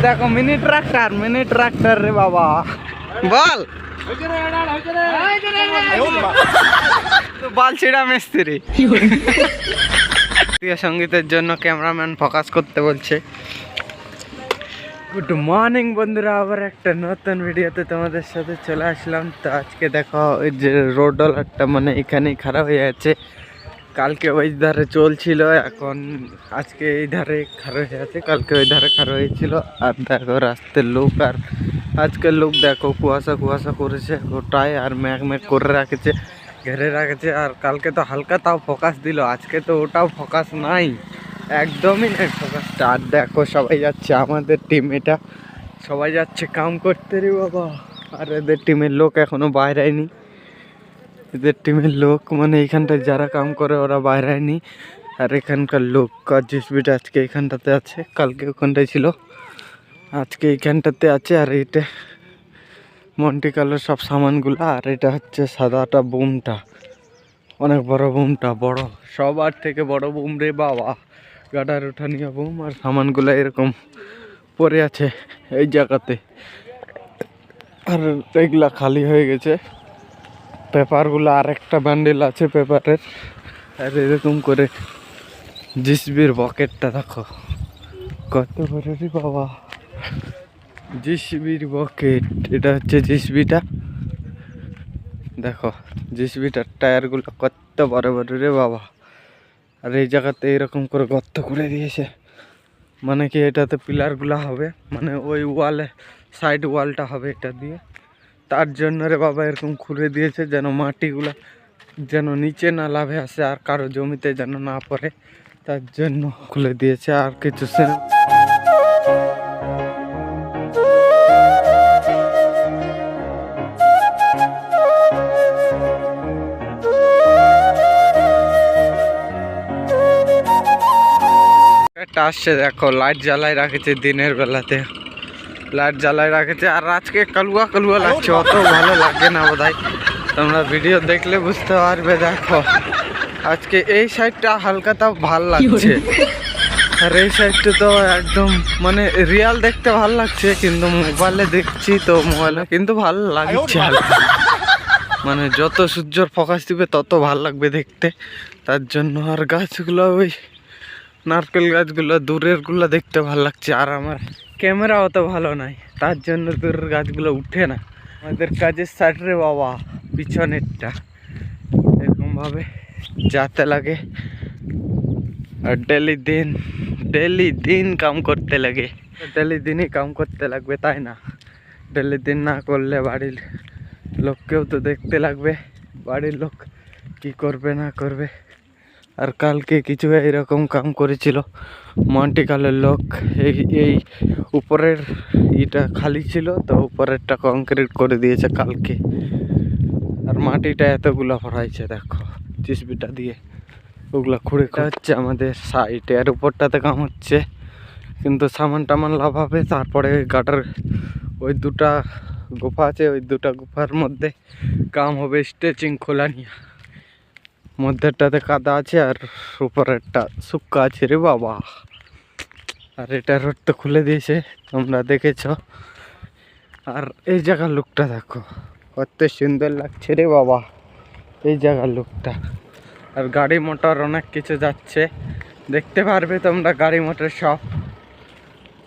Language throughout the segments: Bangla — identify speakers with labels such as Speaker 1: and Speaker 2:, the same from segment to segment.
Speaker 1: দেখো মিনি ট্রাক্টর রে বাবা, বল বালছিড়া মিস্ত্রি। সঙ্গীতের জন্য ক্যামেরাম্যান ফোকাস করতে বলছে। গুড মর্নিং বন্ধুরা, আবার একটা নতুন ভিডিওতে তোমাদের সাথে চলে আসলাম। তো আজকে দেখো ওই যে রোডওয়ালারটা মানে এখানেই খারাপ হয়ে আছে। কালকে ওই ধারে চলছিল, এখন আজকে এই ধারে খারাপ হয়ে আছে, কালকে ওই ধারে খারাপ হয়েছিল। আর দেখো রাস্তার লোক, আর আজকের লোক দেখো কুয়াশা করেছে গোটায়, আর ম্যাঘ করে রাখেছে, ঘেরে রাখেছে। আর কালকে তো হালকা তাও ফোকাস দিল, আজকে তো ওটাও ফোকাস নাই, একদমই নেই ফোকাসটা। আর দেখো সবাই যাচ্ছে, আমাদের টিম এটা, সবাই যাচ্ছে কাম করতে রে বাবা। আর এদের টিমের লোক এখনো বাইরেনি, এদের টিমের লোক মানে এইখানটায় যারা কাম করে ওরা বাইরেনি। আর এখানকার লোক জিসবিটা আজকে এখানটাতে আছে, কালকে ওখানটায় ছিল, আজকে এইখানটাতে আছে। আর এইটা মন্টি কালার সব সামানগুলো। আর এটা হচ্ছে সাদাটা বুমটা, অনেক বড় বুমটা, বড় সবার থেকে বড় বুম রে বাবা, গাডার উঠানিয়া বুম। আর সামানগুলো এরকম পড়ে আছে এই জায়গাতে, আর এগুলা খালি হয়ে গেছে। পেপারগুলো আর একটা ব্যান্ডেল আছে পেপারের। আর এরকম করে জিসবির বকেটটা দেখো কত বড় রে বাবা, জিসবির বকেট। এটা হচ্ছে জিসবিটা, দেখো জিসবিটার টায়ারগুলো কত বড় বড় রে বাবা। আর এই জায়গাতে এরকম করে গর্ত করে দিয়েছে, মানে কি এটাতে পিলারগুলো হবে, মানে ওই ওয়ালে সাইড ওয়ালটা হবে এটা দিয়ে। তার জন্য রে বাবা এরকম খুঁড়ে দিয়েছে, যেন মাটিগুলা যেন নিচে না লাভে আসে, আর কারো জমিতে যেন না পড়ে, তার জন্য খুলে দিয়েছে। আর কিছু আসছে, দেখো লাইট জ্বালাই রাখেছে, দিনের বেলাতে লাইট জ্বালাই রাখেছে। আর আজকে কালুয়া লাগছে, অত ভালো লাগে না বোধহয়, তোমরা ভিডিও দেখলে বুঝতে পারবে। দেখো আজকে এই সাইডটা হালকা তাও ভাল লাগছে, আর এই সাইডটা তো একদম মানে রিয়াল দেখতে ভাল লাগছে, কিন্তু মোবাইলে দেখছি তো মোবাইলে কিন্তু ভালো লাগছে হালকা, মানে যত সূর্যর ফোকাস দিবে তত ভাল লাগবে দেখতে, তার জন্য। আর গাছগুলো ওই নারকেল গাছগুলো দূরের গুলো দেখতে ভালো লাগছে। আর আমার ক্যামেরা অত ভালো নাই, তার জন্য দূরের গাছগুলো উঠে না। আমাদের কাজের সাইড রে বাবা, পিছনেরটা এরকম ভাবে যাতে লাগে। আর ডেলি দিন কাম করতে লাগে, ডেলি দিনই কাম করতে লাগবে, তাই না? ডেলি দিন না করলে বাড়ির লোককেও তো দেখতে লাগবে, বাড়ির লোক কি করবে না করবে। আর কালকে কিছু এইরকম কাম করেছিল মন্টি কালের লোক, এই উপরের ইটা খালি ছিল তো উপরেরটা কংক্রিট করে দিয়েছে কালকে। আর মাটিটা এতগুলো ভরাইছে দেখো জিসবিটা দিয়ে, ওগুলা খুঁড়ে হচ্ছে আমাদের সাইডে। আর উপরটাতে কাম হচ্ছে, কিন্তু সামান টামান লাভ হবে। তারপরে গাটার ওই দুটা গুফা আছে, ওই দুটা গুফার মধ্যে কাম হবে, স্ট্রেচিং খোলা নিয়ে। মধ্যেরটাতে কাদা আছে আর উপরেরটা শুক্কা আছে রে বাবা। আর এটা রোড তো খুলে দিয়েছে, তোমরা দেখেছ। আর এই জায়গার লুকটা দেখো কত সুন্দর লাগছে রে বাবা, এই জায়গার লুকটা। আর গাড়ি মোটর অনেক কিছু যাচ্ছে, দেখতে পারবে তোমরা গাড়ি মোটর সব।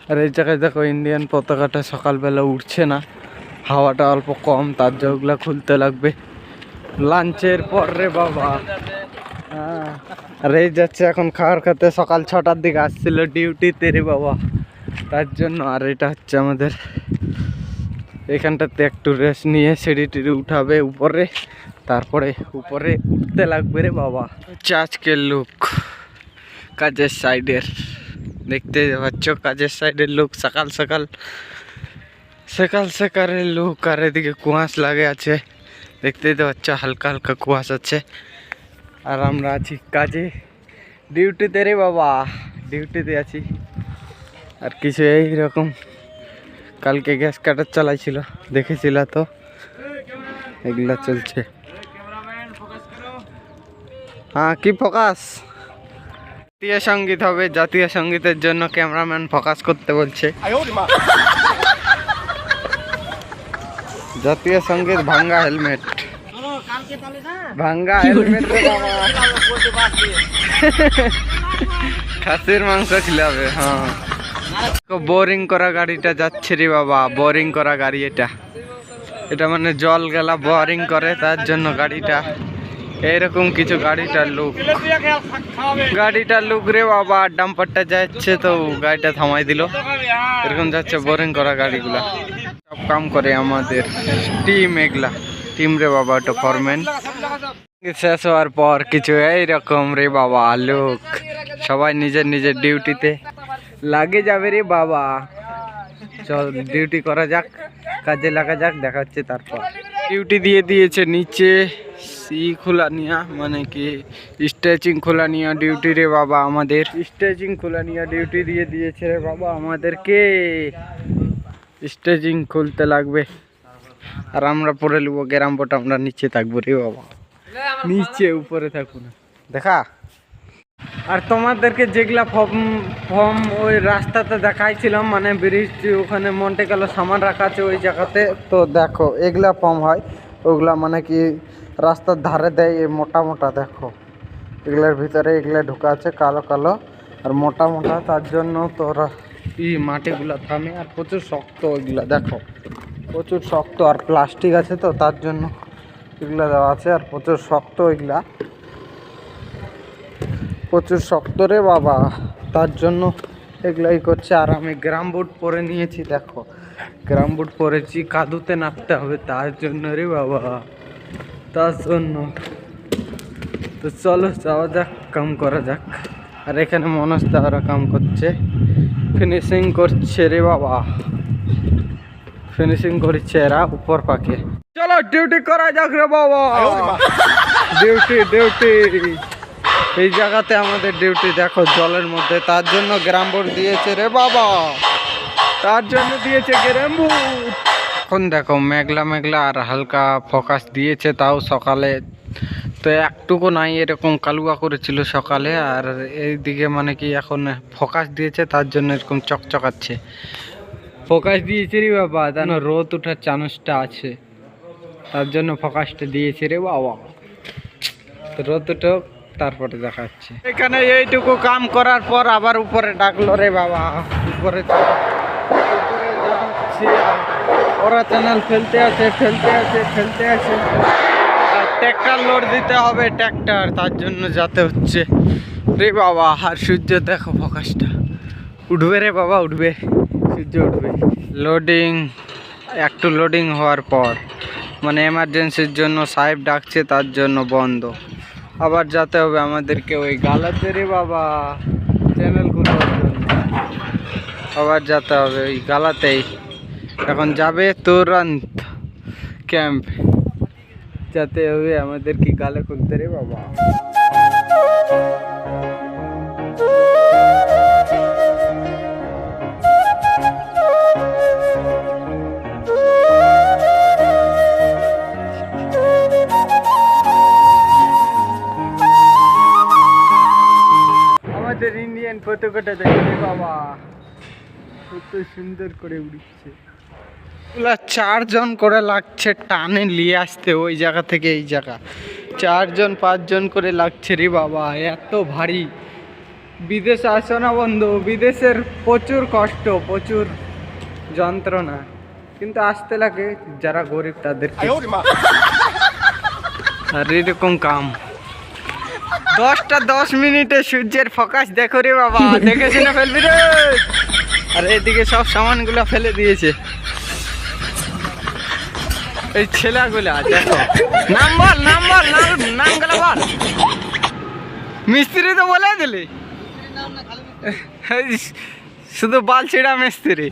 Speaker 1: আর এই জায়গায় দেখো ইন্ডিয়ান পতাকাটা সকালবেলা উঠছে না, হাওয়াটা অল্প কম, তার জগগুলা খুলতে লাগবে লাঞ্চের পর রে বাবা। হ্যাঁ, আর এই যাচ্ছে এখন খাবার খেতে, সকাল 6টার দিকে আসছিল ডিউটিতে রে বাবা, তার জন্য। আর এটা হচ্ছে আমাদের এখানটাতে একটু রেস্ট নিয়ে সিঁড়ি টিড়ি উঠাবে উপরে, তারপরে উপরে উঠতে লাগবে রে বাবা। আজকের লুক কাজের সাইডের, দেখতে পাচ্ছ কাজের সাইডের লোক, সকাল সকালের লোক। আর এদিকে কুয়াশ লাগে আছে, দেখতেই তো পাচ্ছ হালকা হালকা কুয়াশ আছে। আর আমরা আছি কাজে, ডিউটিতে রে বাবা, ডিউটিতে আছি। আর কিছু এইরকম কালকে গ্যাস কাটার চালাইছিল, দেখেছিল তো, এগুলা চলছে। হ্যাঁ কি ফোকাস জাতীয় সঙ্গীত হবে, জাতীয় সঙ্গীতের জন্য ক্যামেরাম্যান ফোকাস করতে বলছে। জাতীয় সঙ্গীত ভাঙ্গা হেলমেট, ভাঙ্গা হেলমেট খাসির মাংস খিলাবে। হ্যাঁ, বোরিং করা গাড়িটা যাচ্ছে রে বাবা, বোরিং করা গাড়ি এটা। এটা মানে জল গেলা বোরিং করে, তার জন্য গাড়িটা এরকম কিছু গাড়িটার লুক রে বাবা। ডাম্পারটা যাচ্ছে তো গাড়িটা থামাই দিল, এরকম যাচ্ছে বোরিং করা গাড়িগুলা। সব কাম করে আমাদের টিম, এগুলা টিম রে বাবা। ওটা ফরম্যান। শেষ হওয়ার পর কিছু এইরকম রে বাবা লোক, সবাই নিজের নিজের ডিউটিতে লাগে যাবে রে বাবা। চল ডিউটি করা যাক, কাজে লাগা যাক, দেখা হচ্ছে তারপর। ডিউটি দিয়ে দিয়েছে নিচে খোলা নিয়া, মানে কি স্ট্রেচিং খোলা নিয়া ডিউটি রে বাবা। আমাদের স্ট্রেচিং খোলা নিয়া ডিউটি দিয়ে দিয়েছে রে বাবা আমাদেরকে। স্ট্রেচিং খুলতে লাগবে আর আমরা পরে নেবো গ্রাম বোটা। আমরা নিচে থাকবো রে বাবা, নিচে উপরে থাকবো না। দেখা আর তোমাদেরকে যেগুলা ফর্ম ওই রাস্তাতে দেখাইছিলাম, মানে ব্রিজ ওখানে মন্টে কালো সামান রাখা আছে ওই জায়গাতে। তো দেখো এগুলা ফর্ম হয়, ওগুলা মানে কি রাস্তার ধারে দেয়, মোটা মোটা। দেখো এগুলার ভিতরে এগুলা ঢুকা আছে কালো কালো আর মোটা মোটা, তার জন্য তোরা মাটিগুলা থামে। আর প্রচুর শক্ত ওইগুলা, দেখো প্রচুর শক্ত। আর প্লাস্টিক আছে তো তার জন্য এগুলা দেওয়া আছে। আর প্রচুর শক্ত ওইগুলা, প্রচুর শক্ত রে বাবা, তার জন্য এগুলাই করছে। আর আমি গ্রাম বুট পরে নিয়েছি, দেখো গ্রাম বুট পরেছি, কাদুতে নামতে হবে তার জন্য রে বাবা, তার জন্য। তো চলো যাওয়া যাক, কাম করা যাক। আর এখানে মনোজ দাওয়ারা কাম করছে, ফিনিশিং করছে রে বাবা, ফিনিশিং করছে এরা উপর পাকে। চলো ডিউটি করা যাক রে বাবা, ডিউটি ডিউটি। এই জায়গাতে আমাদের ডিউটি, দেখো জলের মধ্যে, তার জন্য গ্রাম বোর্ড দিয়েছে রে বাবা, তার জন্য দিয়েছে গ্রাম বোর্ড। এখন দেখো মেঘলা মেঘলা আর হালকা ফোকাস দিয়েছে, তাও সকালে তো একটুকু নাই, এরকম কালুয়া করেছিল সকালে। আর এইদিকে মানে কি এখন ফোকাস দিয়েছে, তার জন্য এরকম চকচকাচ্ছে। ফোকাস দিয়েছে রে বাবা, যেন রোদ ওঠার চান্সটা আছে, তার জন্য ফোকাসটা দিয়েছে রে বাবা। তো রোদ উঠুক তারপরে দেখাচ্ছে। এখানে এইটুকু কাম করার পর আবার উপরে ডাকলো রে বাবা, উপরে যাচ্ছি। ওরা চ্যানেল ফেলতে আছে, ফেলতে আছে, ফেলতে আছে। আর ট্র্যাক্টর লোড দিতে হবে, ট্র্যাক্টর, তার জন্য যেতে হচ্ছে রে বাবা। আর সূর্য দেখো ফোকাসটা উঠবে রে বাবা, উঠবে, সূর্য উঠবে। লোডিং, একটু লোডিং হওয়ার পর মানে এমার্জেন্সির জন্য সাহেব ডাকছে, তার জন্য বন্ধ। আবার যেতে হবে আমাদেরকে ওই গালাতে রে বাবা, চ্যানেল খোলার জন্য আবার যেতে হবে ওই গালাতেই। এখন যাবে তুরন্ত ক্যাম্প, যেতে হবে আমাদেরকে গালে খুলতে রে বাবা। আমাদের ইন্ডিয়ান পতাকাটা দেখে বাবা, কত সুন্দর করে উড়ছে। 4 জন করে লাগছে টানে নিয়ে আসতে ওই জায়গা থেকে এই জায়গা, 4 জন 5 জন করে লাগছে রে বাবা, এত ভারী। বিদেশে আসো না বন্ধু, বিদেশের প্রচুর কষ্ট, প্রচুর যন্ত্রণা, কিন্তু আসতে লাগে যারা গরিব তাদেরকে। আর এরকম কাম 10টা 10 মিনিটে সূর্যের ফোকাস দেখো রে বাবা, দেখে শুনে ফেলবি রে। আর এদিকে সব সামানগুলো ফেলে দিয়েছে এই ছেলেগুলা, দেখো। নাম বল, নাম বল, নামগুলো বল। মিস্ত্রি তো বলে দিলি, শুধু বাল ছিড়া মিস্ত্রি।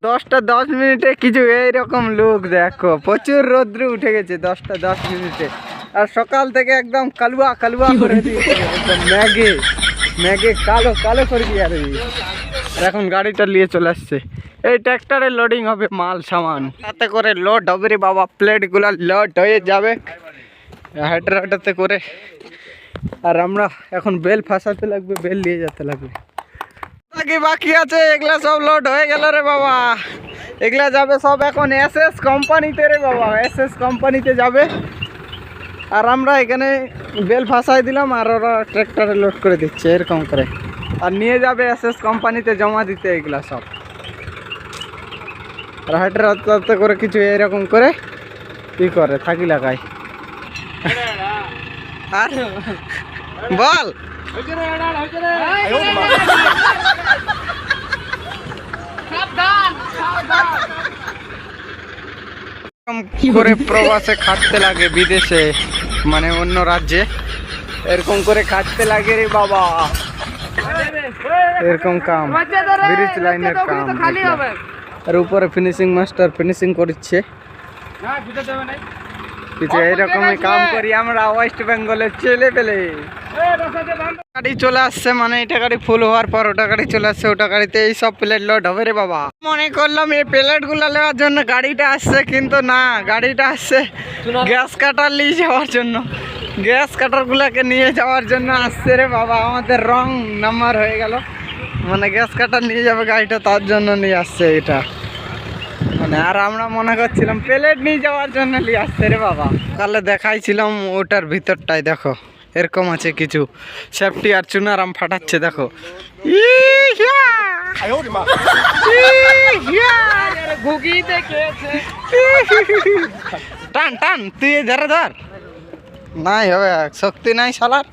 Speaker 1: 10টা 10 মিনিটে কিছু এইরকম লোক, দেখো প্রচুর রৌদ্র উঠে গেছে 10টা 10 মিনিটে। আর সকাল থেকে একদম কালুয়া কালুয়া করে দিয়েছে, একদম ম্যাগে ম্যাগে কালো কালো করে দিয়ে। আর এখন গাড়িটা নিয়ে চলে আসছে, এই ট্র্যাক্টরে লোডিং হবে মাল সামান, তাতে করে লোড হবে রে বাবা। প্লেটগুলো লোড হয়ে যাবে হেডরাটাতে করে, আর আমরা এখন বেল ফাঁসাতে লাগবে, বেল নিয়ে যেতে লাগবে। বাকি বাকি আছে, এগুলা সব লোড হয়ে গেল রে বাবা। এগুলা যাবে সব এখন এসএস কোম্পানিতে রে বাবা, এসএস কোম্পানিতে যাবে। আর আমরা এখানে বেল ফাঁসাই দিলাম, আর ওরা ট্র্যাক্টরে লোড করে দিচ্ছে এরকম করে, আর নিয়ে যাবে এসএস কোম্পানিতে জমা দিতে এগুলা সব। আর হাটের আস্তে করে কিছু এরকম করে কি করে থাকি লাগাই। আর বল করে প্রবাসে খাটতে লাগে, বিদেশে মানে অন্য রাজ্যে এরকম করে খাটতে লাগে রে বাবা। এরকম কাম ব্রিজ লাইনের কাম। আর উপরে ফিনিশিং মাস্টার ফিনিশিং করছে। কিছু এইরকমই কাম করি আমরা ওয়েস্ট বেঙ্গলের ছেলে পেলে। গাড়ি চলে আসছে, মানে এটা গাড়ি ফুল হওয়ার পর ওটা গাড়ি চলে আসছে, ওটা গাড়িতে এই সব প্লেট লোড হবে রে বাবা। মনে করলাম এই প্লেট গুলা নেওয়ার জন্য গাড়িটা আসছে, কিন্তু না, গাড়িটা আসছে গ্যাস কাটার নিয়ে যাওয়ার জন্য। গ্যাস কাটার গুলাকে নিয়ে যাওয়ার জন্য আসছে রে বাবা। আমাদের রং নাম্বার হয়ে গেল, মানে গ্যাস কাটার নিয়ে যাবে গাড়িটা, তার জন্য নিয়ে আসছে এটা মানে। আর আমরা মনে করছিলাম প্লেট নিয়ে যাওয়ার জন্য নিয়ে আসছে রে বাবা। কালে দেখাইছিলাম ওটার ভিতরটাই দেখো এরকম আছে কিছু সেফটি, আর চুনারাম ফাটাচ্ছে দেখো। টান টান তুই ধরে ধর, নাই হবে শক্তি নাই শালার।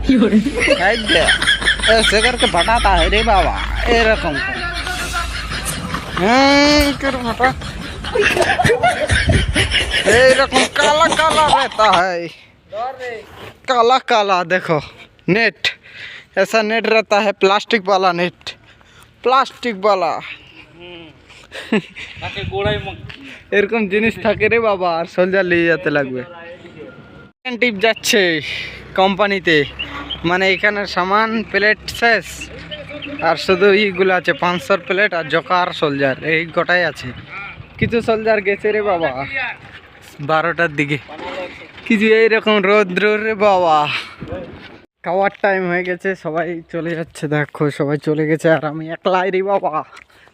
Speaker 1: ऐसे करके फटाता है रे बाबा, এরকম फटा एरकम काला काला रहता है, काला काला। देखो नेट, ऐसा नेट रहता है, प्लास्टिक वाला नेट, प्लास्टिक वाला এরকম জিনিস থাকে রে বাবা। আর সোলজার নিয়ে যেতে লাগবে। টিপ যাচ্ছে কোম্পানিতে, মানে এখানে সামান প্লেট শেষ, আর শুধু এইগুলো আছে 500 প্লেট আর জোকার সোলজার, এই গোটাই আছে। কিছু সোলজার গেছে রে বাবা 12টার দিকে, কিছু এইরকম রৌদ্র রে বাবা। খাওয়ার টাইম হয়ে গেছে, সবাই চলে যাচ্ছে, দেখো সবাই চলে গেছে, আর আমি একলাই রে বাবা।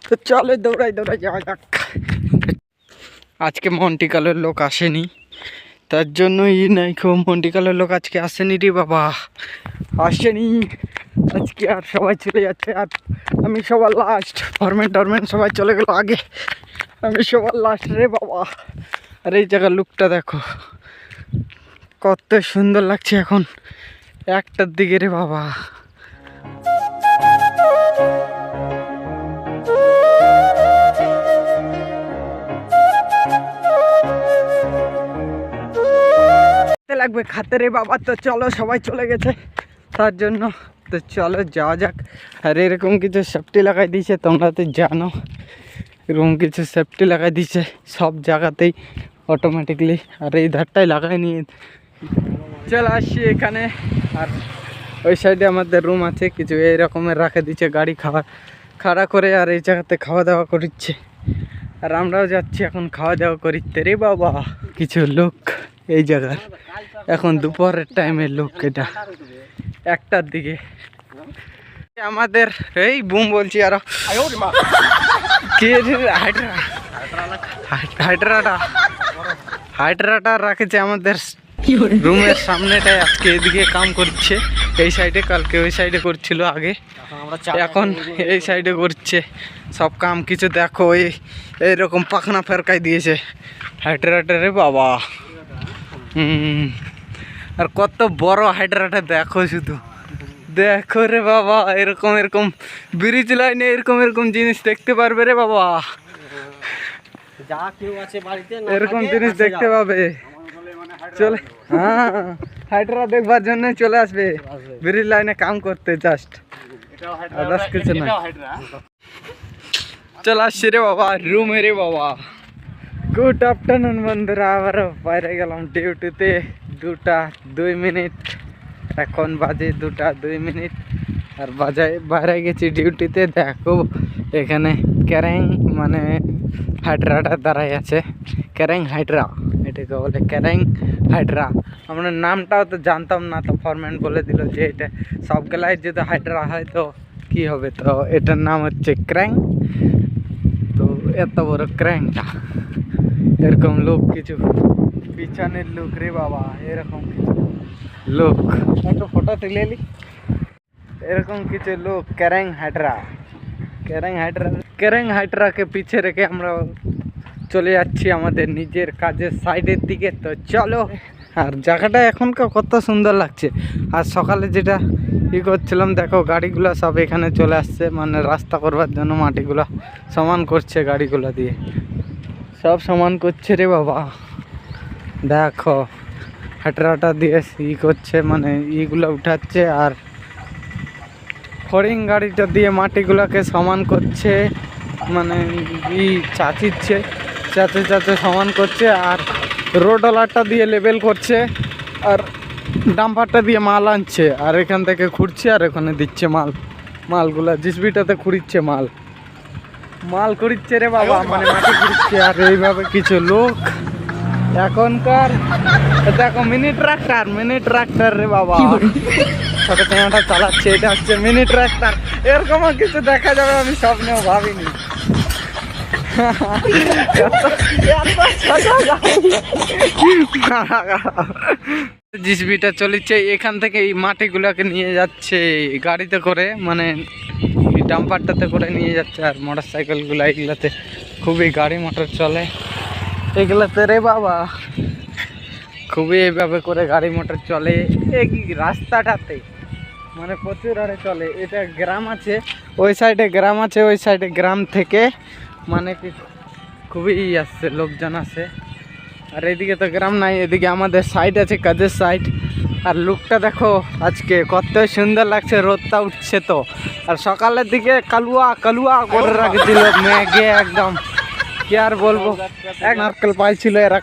Speaker 1: তো চলে দৌড়াই দৌড়াই যাওয়া যাক। আজকে মন্টিকালের লোক আসেনি, তার জন্যই নাই খো মন্টিকালের লোক আজকে আসেনি রে বাবা, আসেনি আজকে। আর সবাই চলে যাচ্ছে, আর আমি সবার লাস্ট। ফরমেন্ট সবাই চলে গেল আগে, আমি সবার লাস্ট রে বাবা। আর এই জায়গার লুকটা দেখো কত সুন্দর লাগছে এখন 1টার দিকে রে বাবা। লাগবে খাতে রে বাবা। তো চলো সবাই চলে গেছে, তার জন্য তো চলো যাওয়া যাক। আর এরকম কিছু সেফটি লাগাই দিয়েছে, তোমরা তো জানো এরকম কিছু সেফটি লাগাই দিয়েছে সব জায়গাতেই অটোমেটিকলি। আর এই ধারটাই লাগাই নিয়ে চলে আসছি এখানে। আর ওই সাইডে আমাদের রুম আছে, কিছু এই রকমের রাখে দিচ্ছে গাড়ি খাড়া করে, আর এই জায়গাতে খাওয়া দাওয়া করছে। আর আমরাও যাচ্ছি এখন খাওয়া দাওয়া করতে রে বাবা। কিছু লোক এই জায়গার এখন দুপুরের টাইমের লোক, এটা 1টার দিকে আমাদের এই বুম বলছি। আর হাইড্রাটা রাখেছে আমাদের রুমের সামনেটায়, আজকে এদিকে কাম করছে এই সাইডে, কালকে ওই সাইডে করছিল আগে, এখন এই সাইডে করছে সব কাম কিছু। দেখো এইরকম পাখনা ফেরকাই দিয়েছে হাইড্রাটারে বাবা। আর কত বড় হাইড্রাটা দেখো, শুধু দেখো রে বাবা। এরকম ব্রিজ লাইনে এরকম জিনিস দেখতে পারবে রে বাবা, এরকম জিনিস দেখতে পাবে। চলে হ্যাঁ, হাইড্রা দেখবার জন্য চলে আসবে ব্রিজ লাইনে কাম করতে, জাস্ট কিছু না। চলে আসছি রে বাবা রুমে রে বাবা। গুড আফটারনুন বন্ধুরা, আবারও বাইরে গেলাম ডিউটিতে। 2:02 এখন বাজে 2:02 আর বাইরে গেছি ডিউটিতে। দেখো এখানে ক্যারেং মানে হাইড্রাটা দাঁড়াই আছে, ক্যারেং হাইড্রা এটাকে বলে, ক্যারেং হাইড্রা। আমরা নামটাও তো জানতাম না, তো ফরম্যান বলে দিল যে এটা সব গেলায় যদি হাইড্রা হয় তো কি হবে, তো এটার নাম হচ্ছে ক্র্যাং। তো এত বড় ক্র্যাংটা, এরকম লোক কিছু পিছনের লোক রে বাবা, এরকম কিছু লোক, একটা ফটো তুলে নি, এরকম কিছু লোক ক্র্যাং হাইড্রা, ক্র্যাং হাইড্রাকে পিছে রেখে আমরা চলে যাচ্ছি আমাদের নিজের কাজের সাইডের দিকে। তো চলো, আর জায়গাটা এখনকার কত সুন্দর লাগছে। আর সকালে যেটা করছিলাম, দেখো গাড়িগুলো সব এখানে চলে আসছে, মানে রাস্তা করবার জন্য মাটিগুলো সমান করছে, গাড়িগুলো দিয়ে সব সমান করছে রে বাবা। দেখো হাটরাটা দিয়ে করছে, মানে ইগুলো উঠাচ্ছে, আর ফরিং গাড়িটা দিয়ে মাটিগুলোকে সমান করছে, মানে চাচিচ্ছে, চাচে সমান করছে, আর রোডওয়ালারটা দিয়ে লেবেল করছে, আর ডাম্পারটা দিয়ে মাল আনছে, আর এখান থেকে খুঁড়ছে, আর এখানে দিচ্ছে মালগুলা জিসবিটাতে খুঁড়িচ্ছে, মাল খুঁড়িচ্ছে রে বাবা, মানে মাটি খুঁড়িচ্ছে। আর এইভাবে কিছু লোক এখনকার দেখো মিনি ট্রাক্টর রে বাবা, ছোট চাঁটা চালাচ্ছে, এটা হচ্ছে মিনি ট্রাক্টর। এরকম কিছু দেখা যাবে আমি স্বপ্নেও ভাবিনি। জিসবিটা চলেছে, এখান থেকে এই মাটিগুলোকে নিয়ে যাচ্ছে গাড়িতে করে, মানে ডাম্পারটাতে করে নিয়ে যাচ্ছে। আর মোটর সাইকেলগুলো এগুলাতে খুবই গাড়ি মোটর চলে এগুলাতে রে বাবা, খুবই এইভাবে করে গাড়ি মোটর চলে এই রাস্তাটাতে, মানে প্রচুর হারে চলে। এটা গ্রাম আছে, ওই সাইডে গ্রাম আছে, ওই সাইডে গ্রাম থেকে মানে কি খুবই আসছে, লোকজন আছে। আর এদিকে তো গ্রাম নাই, এদিকে আমাদের সাইড আছে, কাজের সাইড। আর লুকটা দেখো আজকে কত সুন্দর লাগছে, রোদটা উঠছে তো। আর সকালের দিকে কালুয়া করে রাখছিল মেঘে একদম, কি আর বলবো। এক নারকেল পাইছিল, এরা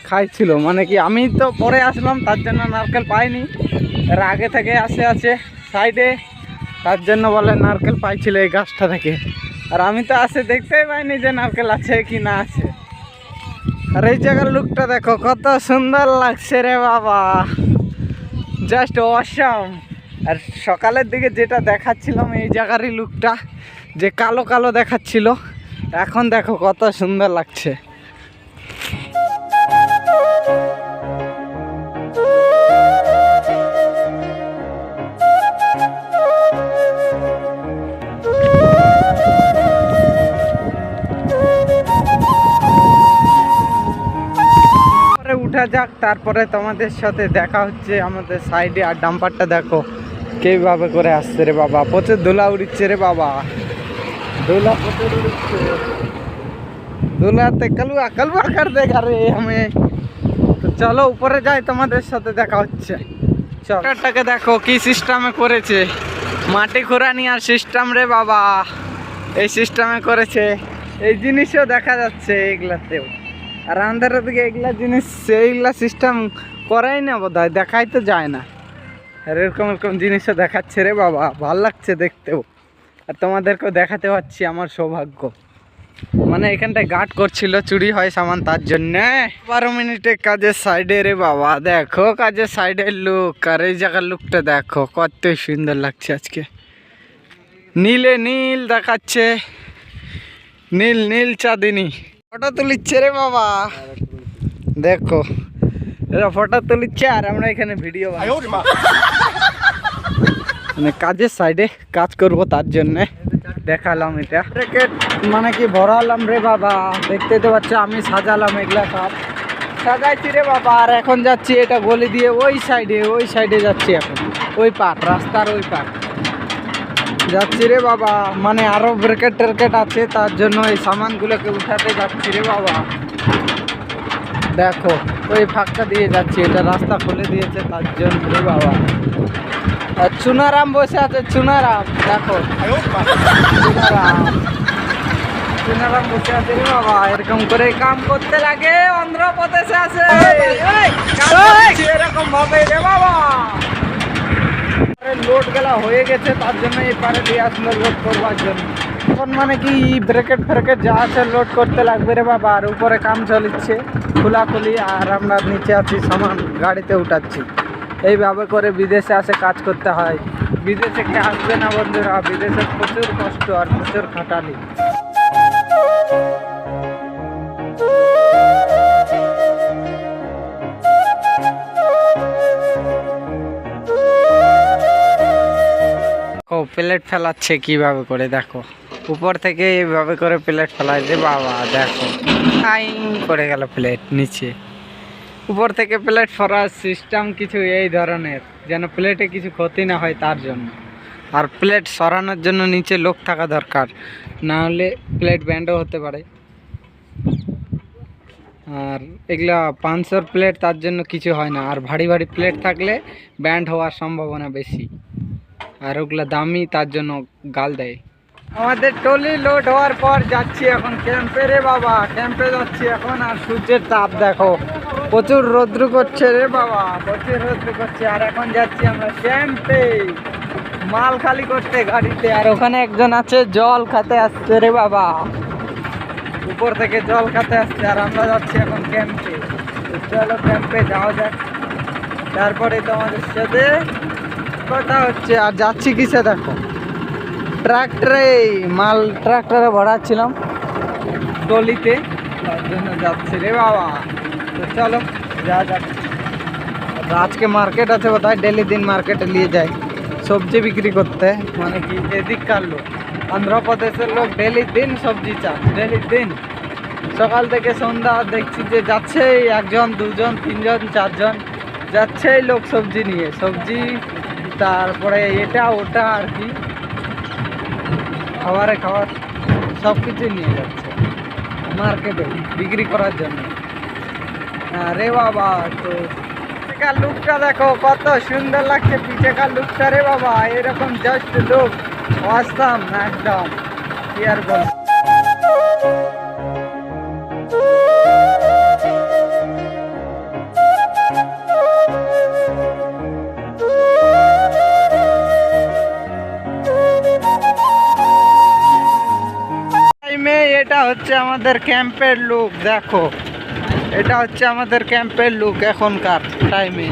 Speaker 1: খাইছিল, মানে কি আমি তো পরে আসলাম তার জন্য নারকেল পাইনি, এরা আগে থেকে আছে সাইডে, তার জন্য বলে নারকেল পাইছিল এই গাছটা থেকে। আর আমি তো আসে দেখতেই পাইনি যে নারকেল আছে কি না আছে। আর এই জায়গার লুকটা দেখো কত সুন্দর লাগছে রে বাবা, জাস্ট অসাম। আর সকালের দিকে যেটা দেখাচ্ছিলাম এই জায়গারই লুকটা, যে কালো কালো দেখাচ্ছিল, এখন দেখো কত সুন্দর লাগছে। উঠা যাক, তারপরে তোমাদের সাথে দেখা হচ্ছে আমাদের সাইডে। আর ডাম্পারটা দেখো কিভাবে করে আসছে রে বাবা, প্রচুর ধুলা উড়িচ্ছে রে বাবা, ধুলা প্রচুর উড়িচ্ছে, ধুলাতে কালুয়া কর দেখা রে আমি। তো চলো উপরে যাই, তোমাদের সাথে দেখা হচ্ছে। চটারটাকে দেখো কি সিস্টেমে করেছে, মাটি খোঁড়ানি আর সিস্টেম রে বাবা, এই সিস্টেমে করেছে। এই জিনিসও দেখা যাচ্ছে এগুলাতেও। আর আমাদের দিকে এগুলা জিনিস এইগুলা সিস্টেম করাই না বোধ হয়, দেখাই তো যায় না। আর এরকম জিনিসও দেখাচ্ছে রে বাবা, ভাল লাগছে দেখতেও। আর তোমাদেরকেও দেখাতে পারছি, আমার সৌভাগ্য। মানে এখানটায় গার্ড করছিল, চুরি হয় সামান, তার জন্যে 12 মিনিটে কাজের সাইডে রে বাবা। দেখো কাজের সাইডের লুক, আর এই জায়গার লুকটা দেখো কত সুন্দর লাগছে আজকে। নীলে নীল দেখাচ্ছে, নীল চাঁদিনী। ফটো তুলিচ্ছে রে বাবা, দেখো এরা ফটো তুলিচ্ছে, আর আমরা এখানে ভিডিও মানে কাজের সাইডে কাজ করব, তার জন্যে দেখালাম এটা। প্যাকেট মানে কি ভরালাম রে বাবা, দেখতে তো পাচ্ছ আমি সাজালাম, এগুলা সব সাজাইছি রে বাবা। আর এখন যাচ্ছি এটা গলি দিয়ে ওই সাইডে যাচ্ছি, এখন ওই পার রাস্তার ওই পার যাচ্ছি রে বাবা। মানে আরো ব্রেকেট আছে, তার জন্য এই সামানগুলোকে উঠাতে যাচ্ছি রে বাবা। দেখো ওই ফাঁকটা দিয়ে যাচ্ছি, এটা রাস্তা খুলে দিয়েছে তার জন্য রে বাবা। আর চুনারাম বসে আছে, চুনারাম দেখো, চুনারাম বসে আছে রে বাবা। এরকম করে কাম করতে লাগে, অন্ধ্রপ্রদেশে আছে এরকম ভাবে রে বাবা। লোড গেলা হয়ে গেছে, তার জন্য এই পারে দিয়ে আসলো লোড করবার জন্য। এখন মানে কি ব্রেকেট ফ্রেকেট যা আছে লোড করতে লাগবে রে বাবা, আর উপরে কাম চলিচ্ছে খোলাখুলি, আর আমরা নিচে আছি সামান গাড়িতে উঠাচ্ছি। এইভাবে করে বিদেশে আসে কাজ করতে হয়। বিদেশে কে আসবে না বন্ধুরা, বিদেশে প্রচুর কষ্ট আর প্রচুর খাটালি। ও প্লেট ফেলাচ্ছে কিভাবে করে দেখো, উপর থেকে এইভাবে করে প্লেট ফেলায় রে বাবা। দেখো আইন পড়ে গেল প্লেট নিচে। উপর থেকে প্লেট ফেলার সিস্টেম কিছু এই ধরনের, যেন প্লেটে কিছু ক্ষতি না হয় তার জন্য। আর প্লেট সরানোর জন্য নিচে লোক থাকা দরকার, না হলে প্লেট ব্যান্ডও হতে পারে। আর এগুলা 500 প্লেট, তার জন্য কিছু হয় না। আর ভারী ভারী প্লেট থাকলে ব্যান্ড হওয়ার সম্ভাবনা বেশি, আর ওগুলা দামি, তার জন্য গাল দেয়। আমাদের টলি লোড হওয়ার পর যাচ্ছি এখন ক্যাম্পে রে বাবা, ক্যাম্পে যাচ্ছি এখন। আর সূর্যের তাপ দেখো, প্রচুর রৌদ্র করছে রে বাবা, প্রচুর রৌদ্র করছে। আর এখন যাচ্ছি আমরা ক্যাম্পে মাল খালি করতে গাড়িতে। আর ওখানে একজন আছে জল খেতে আসছে রে বাবা, উপর থেকে জল খেতে আসছে। আর আমরা যাচ্ছি এখন ক্যাম্পে। চলো ক্যাম্পে যাওয়া যাক, তারপরে তোমাদের সাথে কথা হচ্ছে। আর যাচ্ছি কিসে দেখো, ট্রাক্টরে মাল, ট্রাক্টরে ভরাচ্ছিলাম টলিতে, তার জন্য যাচ্ছি রে বাবা। তো চলো যা যাক। আজকে মার্কেট আছে বোধহয়, ডেলি দিন মার্কেটে নিয়ে যায় সবজি বিক্রি করতে। মানে কি এদিককার লোক, অন্ধ্রপ্রদেশের লোক ডেলি দিন সবজি চাষ, ডেলি দিন সকাল থেকে সন্ধ্যা দেখছি যে যাচ্ছেই একজন, দুজন, তিনজন, চারজন যাচ্ছেই লোক সবজি নিয়ে। সবজি, তারপরে এটা ওটা আর কি খাবার সব কিছু নিয়ে যাচ্ছে মার্কেটে বিক্রি করার জন্য। আরে বাবা, তো পিছেকার লুকটা দেখো কত সুন্দর লাগছে, পিছেকার লুকটা রে বাবা। এরকম জাস্ট লুক অসাম একদম, কি আর বল। এটা হচ্ছে আমাদের ক্যাম্পের লুক দেখো, এটা হচ্ছে আমাদের ক্যাম্পের লুক এখনকার টাইমে।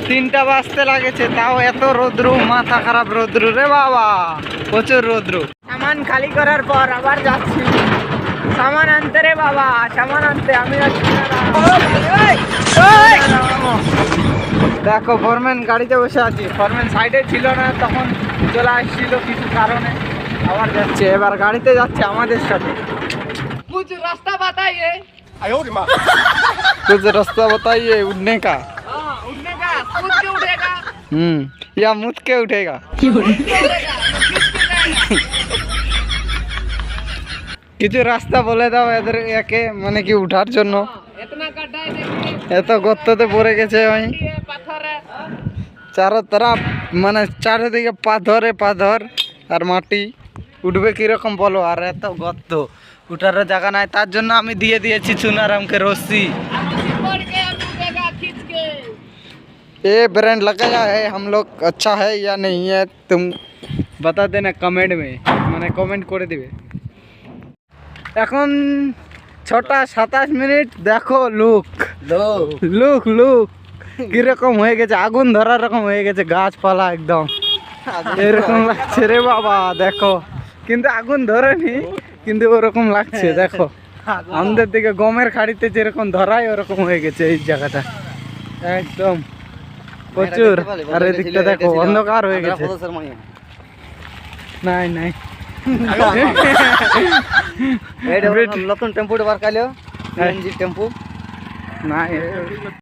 Speaker 1: 3টা বাজতে লাগেছে, তাও এত রৌদ্র, মাথা খারাপ রৌদ্র রে বাবা, প্রচুর রৌদ্র। সামান খালি করার পর আবার যাচ্ছি সামান আনতে রে বাবা, সামান আনতে। আমি যাচ্ছি দেখো, ফরম্যান গাড়িতে বসে আছি, ফরম্যান সাইডে ছিল না, তখন চলে আসছিল কিছু কারণে, আবার যাচ্ছে। এবার গাড়িতে যাচ্ছে আমাদের সাথে। कुछ रास्ता बताइए, कुछ रास्ता बताइए उड़ने का। उड़ने का कूद के उठेगा, या मुद के उठेगा। কিছু রাস্তা বলে দাও এদের, একে মানে কি উঠার জন্য। এত গর্ততে পড়ে গেছে ভাই, চারো তরফ মানে চারিদিকে পাথরে পাথর আর মাটি। উঠবে কিরকম বলো, আর এত গর্ত, উঠার জায়গা নাই। তার জন্য আমি দিয়ে দিয়েছি চুনারামকে রस्सी। ये ब्रांड लगाया है हम लोग, अच्छा है या नहीं है तुम बता देना कमेंट में, মানে কমেন্ট করে দিবে। এখন 6টা 27 মিনিট, দেখো লুক লুক লুক কিরকম হয়ে গেছে, আগুন ধরার রকম হয়ে গেছে গাছপালা একদম এরকম লাগছে রে বাবা। দেখো কিন্তু আগুন ধরেনি, কিন্তু ওরকম লাগছে। দেখো আমাদের দিকে গমের খাড়িতে যেরকম ধরায় ওরকম হয়ে গেছে এই জায়গাটা একদম প্রচুর। আর এদিকটা দেখো অন্ধকার হয়ে গেছে। নাই নাই নতুন টেম্পু বার কালো টেম্পু নাই।